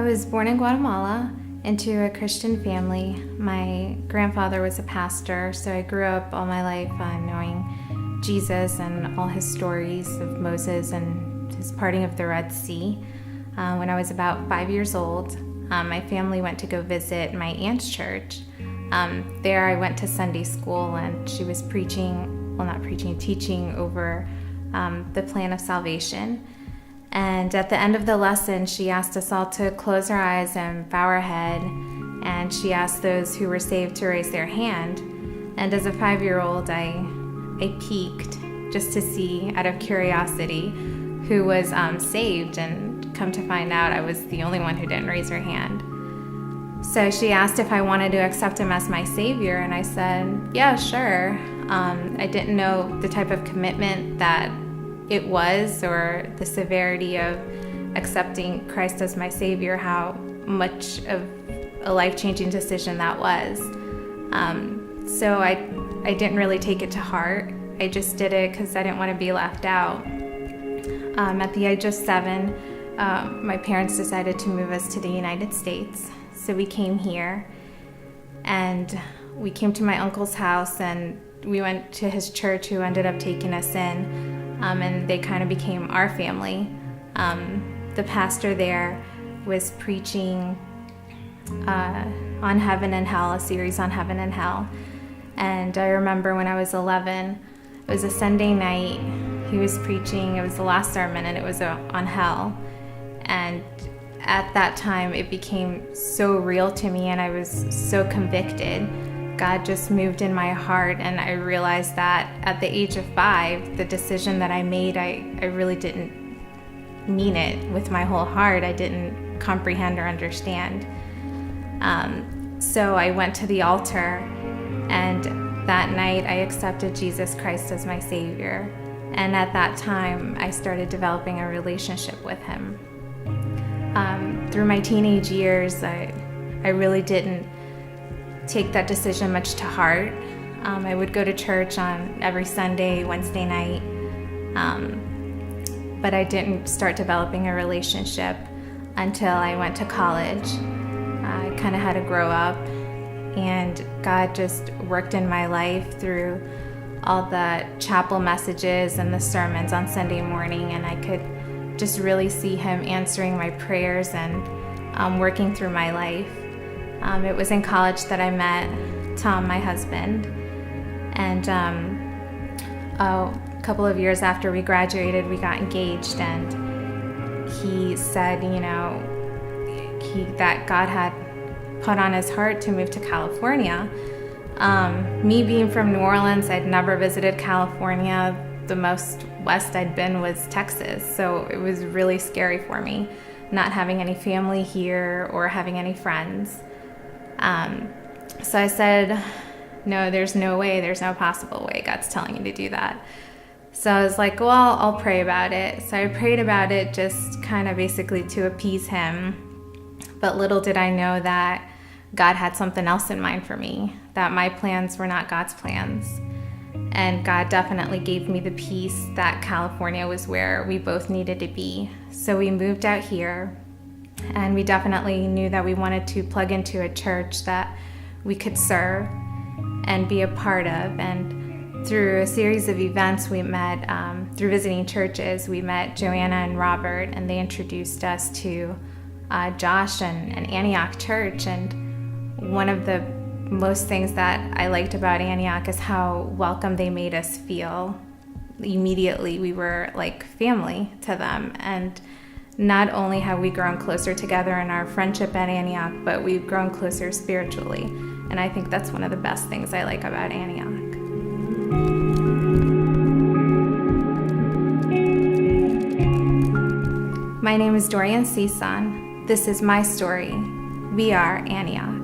I was born in Guatemala into a Christian family. My grandfather was a pastor, so I grew up all my life knowing Jesus and all his stories of Moses and his parting of the Red Sea. When I was about 5 years old, my family went to go visit my aunt's church. There I went to Sunday school, and she was teaching over the plan of salvation. And at the end of the lesson, she asked us all to close our eyes and bow our head, and she asked those who were saved to raise their hand. And as a 5-year-old, I peeked just to see, out of curiosity, who was saved, and come to find out I was the only one who didn't raise her hand. So she asked if I wanted to accept him as my savior, and I said, yeah, sure. I didn't know the type of commitment that it was, or the severity of accepting Christ as my savior, how much of a life-changing decision that was. So I didn't really take it to heart. I just did it because I didn't want to be left out. At the age of 7, my parents decided to move us to the United States. So we came here, and we came to my uncle's house, and we went to his church, who ended up taking us in. And they kind of became our family. The pastor there was preaching on heaven and hell, a series on heaven and hell. And I remember when I was 11, it was a Sunday night, he was preaching, it was the last sermon, and it was on hell. And at that time, it became so real to me, and I was so convicted. God just moved in my heart, and I realized that at the age of 5, the decision that I made, I really didn't mean it with my whole heart. I didn't comprehend or understand. So I went to the altar, and that night I accepted Jesus Christ as my Savior. And at that time, I started developing a relationship with Him. Through my teenage years, I really didn't take that decision much to heart. I would go to church on every Sunday, Wednesday night, but I didn't start developing a relationship until I went to college. I kind of had to grow up, and God just worked in my life through all the chapel messages and the sermons on Sunday morning, and I could just really see Him answering my prayers and working through my life. It was in college that I met Tom, my husband, and a couple of years after we graduated, we got engaged, and he said, that God had put on his heart to move to California. Me being from New Orleans, I'd never visited California. The most west I'd been was Texas, so it was really scary for me, not having any family here or having any friends. So I said, no, there's no way, there's no possible way God's telling you to do that. So I was like, well, I'll pray about it. So I prayed about it, just kind of basically to appease Him. But little did I know that God had something else in mind for me, that my plans were not God's plans. And God definitely gave me the peace that California was where we both needed to be. So we moved out here. And we definitely knew that we wanted to plug into a church that we could serve and be a part of. And through a series of events we met, through visiting churches, we met Joanna and Robert, and they introduced us to Josh and Antioch Church. And one of the most things that I liked about Antioch is how welcome they made us feel. Immediately, we were like family to them. And not only have we grown closer together in our friendship at Antioch, but we've grown closer spiritually. And I think that's one of the best things I like about Antioch. My name is Dorian Sison. This is my story. We are Antioch.